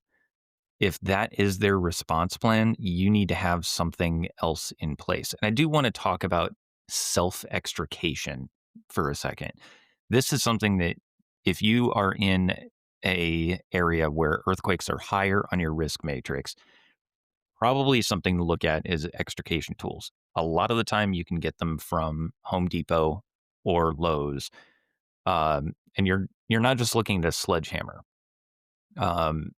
if that is their response plan, you need to have something else in place. And I do want to talk about self-extrication for a second. This is something that if you are in a area where earthquakes are higher on your risk matrix, probably something to look at is extrication tools. A lot of the time you can get them from Home Depot or Lowe's. And you're not just looking at a sledgehammer. Um,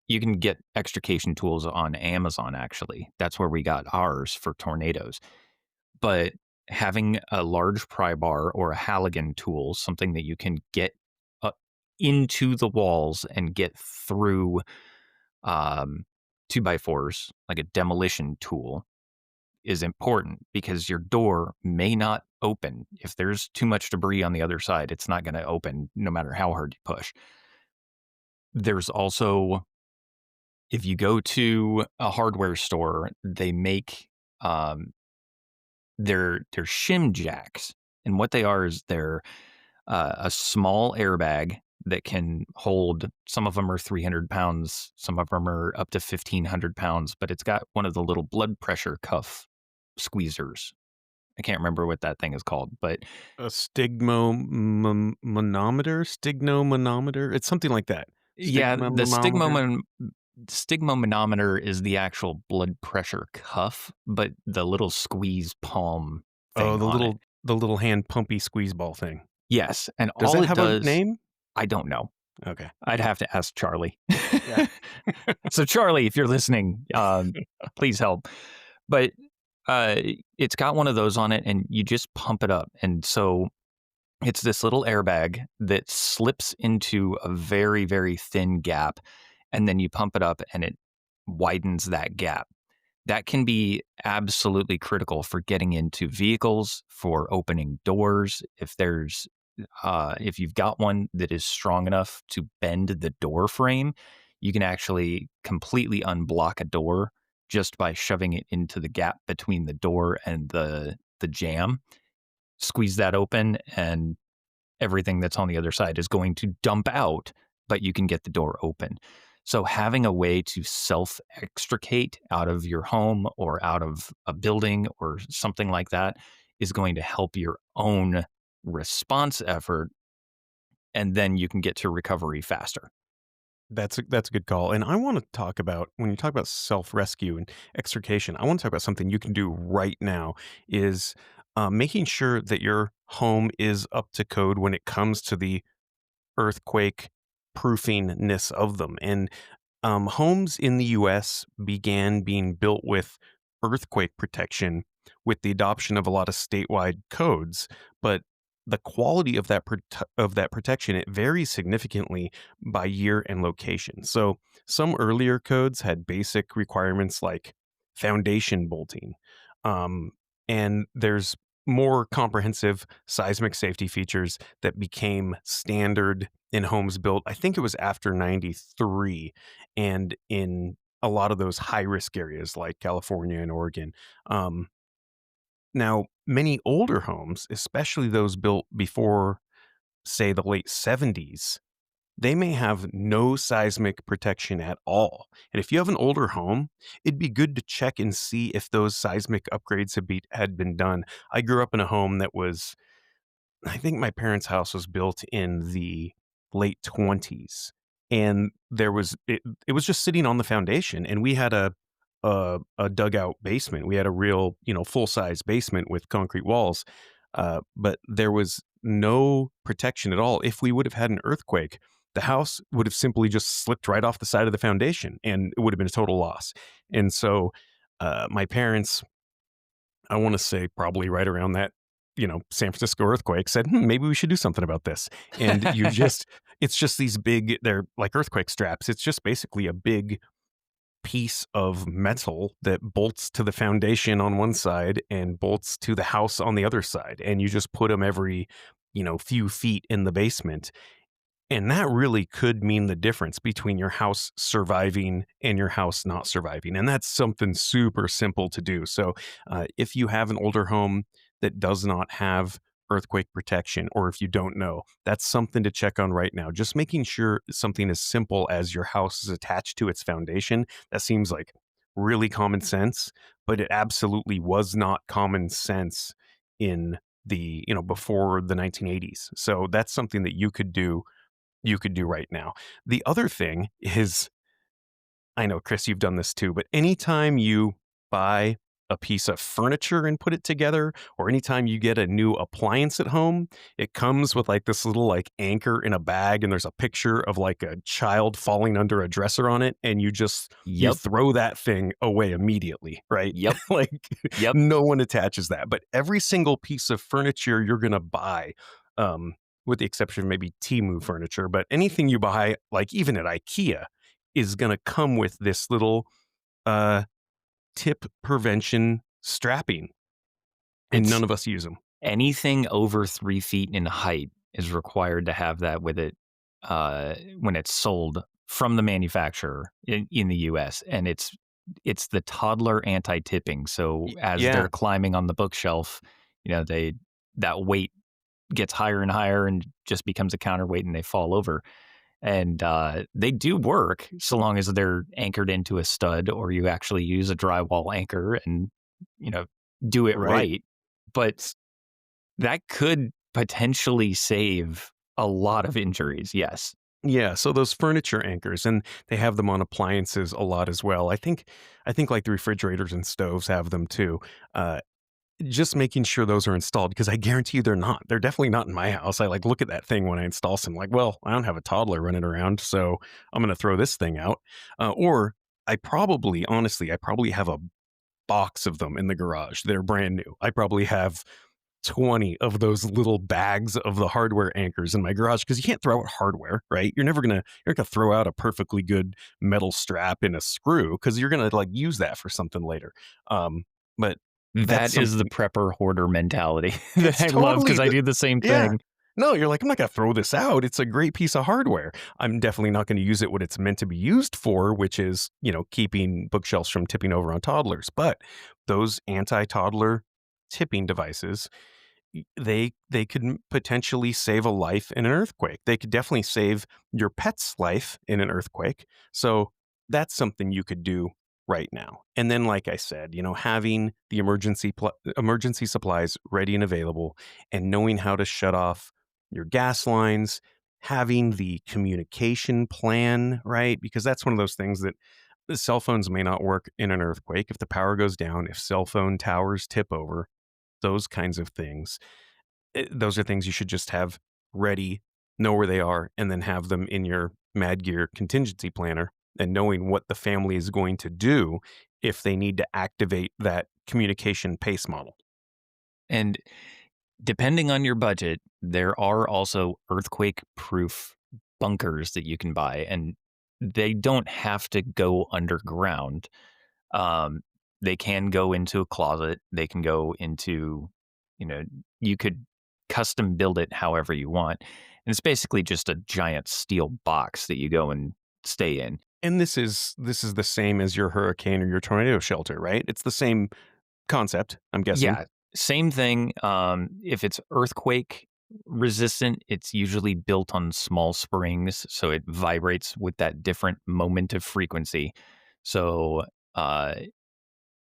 you can get extrication tools on Amazon, actually. That's where we got ours for tornadoes. But having a large pry bar or a Halligan tool, something that you can get uh, into the walls and get through um, 2x4s, like a demolition tool, is important because your door may not open. If there's too much debris on the other side, it's not going to open no matter how hard you push. There's also, if you go to a hardware store, they make their shim jacks, and what they are is they're a small airbag that can hold. Some of them are 300 pounds, some of them are up to 1,500 pounds, but it's got one of the little blood pressure cuff squeezers. I can't remember what that thing is called, but A stigmomanometer. It's something like that. yeah, the Stigmamometer. stigmomanometer is the actual blood pressure cuff, but the little squeeze palm Oh, thing on it. the little hand pumpy squeeze ball thing. Yes, and Does all that it have a does, name? I don't know. Okay. I'd have to ask Charlie. Yeah. So Charlie, if you're listening, please help. But uh, it's got one of those on it, and you just pump it up, and so it's this little airbag that slips into a very, very thin gap, and then you pump it up, and it widens that gap. That can be absolutely critical for getting into vehicles, for opening doors. If you've got one that is strong enough to bend the door frame, you can actually completely unblock a door just by shoving it into the gap between the door and the jamb. Squeeze that open, and everything that's on the other side is going to dump out, but you can get the door open. So having a way to self-extricate out of your home or out of a building or something like that is going to help your own response effort, and then you can get to recovery faster. That's a good call. And I want to talk about, when you talk about self-rescue and extrication, I want to talk about something you can do right now is making sure that your home is up to code when it comes to the earthquake proofingness of them. And homes in the US began being built with earthquake protection with the adoption of a lot of statewide codes, but the quality of that protection, it varies significantly by year and location. So some earlier codes had basic requirements like foundation bolting, um, and there's more comprehensive seismic safety features that became standard in homes built, I think it was after 93, and in a lot of those high risk areas like California and Oregon. Um, Now, many older homes, especially those built before, say, the late 70s, they may have no seismic protection at all. And if you have an older home, it'd be good to check and see if those seismic upgrades had been done. I grew up in a home that was, I think my parents' house was built in the late 20s, and it was just sitting on the foundation, and we had a dugout basement. We had a real, full-size basement with concrete walls, but there was no protection at all. If we would have had an earthquake, the house would have simply just slipped right off the side of the foundation, and it would have been a total loss. And so, my parents, I want to say probably right around that, San Francisco earthquake said, maybe we should do something about this. And it's just these big, they're like earthquake straps. It's just basically a big piece of metal that bolts to the foundation on one side and bolts to the house on the other side. And you just put them every, few feet in the basement. And that really could mean the difference between your house surviving and your house not surviving. And that's something super simple to do. So, if you have an older home that does not have earthquake protection, or if you don't know, that's something to check on right now. Just making sure something as simple as your house is attached to its foundation. That seems like really common sense, but it absolutely was not common sense in before the 1980s. So that's something that you could do right now. The other thing is, I know, Chris, you've done this too, but anytime you buy a piece of furniture and put it together, or anytime you get a new appliance at home, it comes with like this little like anchor in a bag, and there's a picture of like a child falling under a dresser on it, and you Yep. throw that thing away immediately, right? Yep. Like Yep. no one attaches that. But every single piece of furniture you're gonna buy, um, with the exception of maybe Temu furniture, but anything you buy, like even at IKEA, is gonna come with this little uh tip prevention strapping, and It's none of us use them. anything over 3 feet in height is required to have that with it when it's sold from the manufacturer in the US. And it's the toddler anti-tipping. So as Yeah, they're climbing on the bookshelf, they that weight gets higher and higher and just becomes a counterweight and they fall over. And they do work so long as they're anchored into a stud, or you actually use a drywall anchor and you know do it right. right. But that could potentially save a lot of injuries. Yes. Yeah, so those furniture anchors, and they have them on appliances a lot as well. I think like the refrigerators and stoves have them too. Uh, just making sure those are installed, because I guarantee you they're not. They're definitely not in my house. I like look at that thing when I install some, like, well, I don't have a toddler running around, so I'm going to throw this thing out. Or honestly, I probably have a box of them in the garage. They're brand new. I probably have 20 of those little bags of the hardware anchors in my garage, because you can't throw out hardware, right? You're not gonna throw out a perfectly good metal strap in a screw, because you're gonna like use that for something later. But that's That is the something. prepper hoarder mentality that It's I love, totally because I do the same yeah. thing. No, you're like, I'm not gonna throw this out. It's a great piece of hardware. I'm definitely not gonna use it what it's meant to be used for, which is, keeping bookshelves from tipping over on toddlers. But those anti-toddler tipping devices, they could potentially save a life in an earthquake. They could definitely save your pet's life in an earthquake. So that's something you could do right now. And then, like I said, having the emergency supplies ready and available, and knowing how to shut off your gas lines, having the communication plan, right? Because that's one of those things that the cell phones may not work in an earthquake. If the power goes down, if cell phone towers tip over, those kinds of things, those are things you should just have ready, know where they are, and then have them in your Mad Gear contingency planner, and knowing what the family is going to do if they need to activate that communication pace model. And depending on your budget, there are also earthquake proof bunkers that you can buy, and they don't have to go underground. Um, they can go into a closet. They can go into, you know, you could custom build it however you want. And it's basically just a giant steel box that you go and stay in. And this is the same as your hurricane or your tornado shelter, right? It's the same concept, I'm guessing. Yeah, same thing. If it's earthquake resistant. It's usually built on small springs, so it vibrates with that different moment of frequency. So, uh,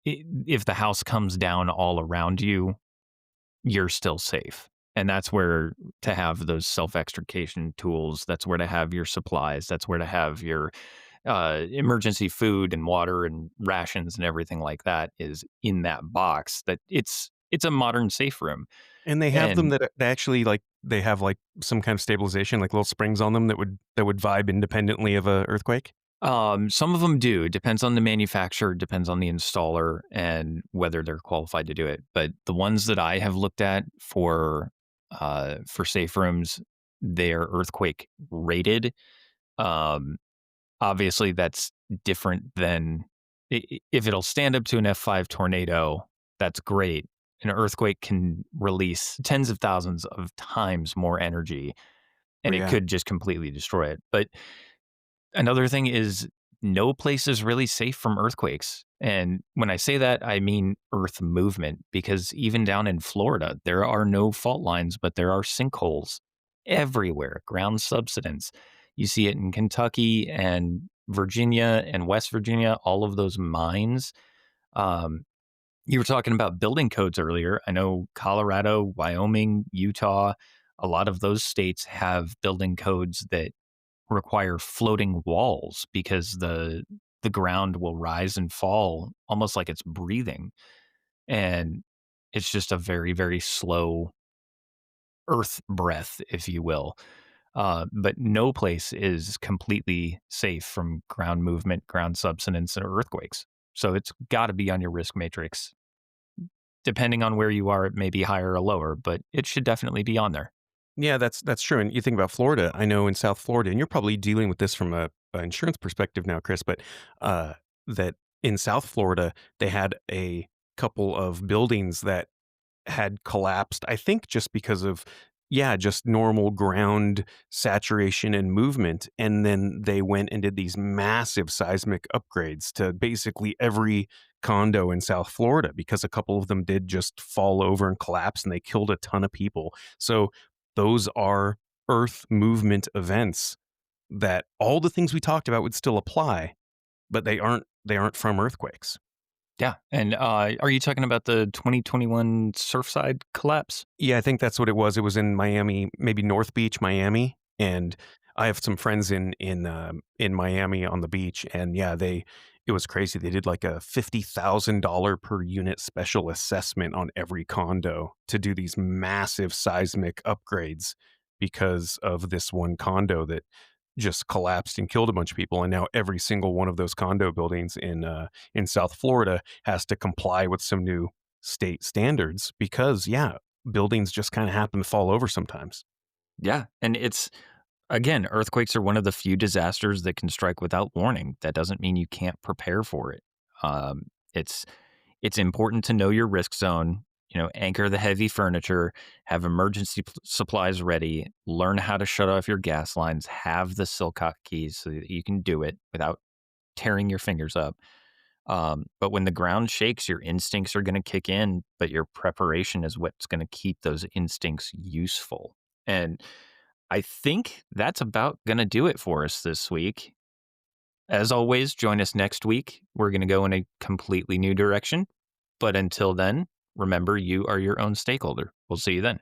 if the house comes down all around you, you're still safe. And that's where to have those self extrication tools, that's where to have your supplies, that's where to have your emergency food and water and rations and everything like that is in that box. That it's a modern safe room. And they have them And that they actually like they have like some kind of stabilization, like little springs on them that would vibe independently of a earthquake. some of them do. It depends on the manufacturer, depends on the installer, and whether they're qualified to do it. But the ones that I have looked at for safe rooms, they're earthquake rated. Um, Obviously, that's different than if it'll stand up to an F5 tornado, that's great. An earthquake can release tens of thousands of times more energy, Oh, and it yeah. could just completely destroy it. But another thing is no place is really safe from earthquakes. And when I say that, I mean earth movement, because even down in Florida, there are no fault lines, but there are sinkholes everywhere, ground subsidence. You see it in Kentucky and Virginia and West Virginia, all of those mines. Um, you were talking about building codes earlier. I know Colorado, Wyoming, Utah, a lot of those states have building codes that require floating walls because the ground will rise and fall almost like it's breathing, and it's just a very, very slow earth breath, if you will. But no place is completely safe from ground movement, ground subsidence, or earthquakes. So it's got to be on your risk matrix. Depending on where you are, it may be higher or lower, but it should definitely be on there. Yeah, that's true. And you think about Florida. I know in South Florida, and you're probably dealing with this from a insurance perspective now, Chris, but uh, that in South Florida they had a couple of buildings that had collapsed, I think just because of, yeah, just normal ground saturation and movement. And then they went and did these massive seismic upgrades to basically every condo in South Florida because a couple of them did just fall over and collapse and they killed a ton of people. So those are earth movement events that all the things we talked about would still apply, but they aren't from earthquakes. Yeah. And are you talking about the 2021 Surfside collapse? Yeah, I think that's what it was. It was in Miami, maybe North Beach, Miami, and I have some friends in Miami on the beach, and yeah, they it was crazy. They did like a $50,000 per unit special assessment on every condo to do these massive seismic upgrades because of this one condo that just collapsed and killed a bunch of people, and now every single one of those condo buildings in South Florida has to comply with some new state standards because, yeah, buildings just kinda happen to fall over sometimes. Yeah. And it's, again, earthquakes are one of the few disasters that can strike without warning. That doesn't mean you can't prepare for it. Um, it's it's important to know your risk zone. Anchor the heavy furniture, have emergency supplies ready, learn how to shut off your gas lines, have the Silcock keys so that you can do it without tearing your fingers up. But when the ground shakes, your instincts are going to kick in, but your preparation is what's going to keep those instincts useful. And I think that's about going to do it for us this week. As always, join us next week. We're going to go in a completely new direction. But until then, remember you are your own stakeholder. We'll see you then.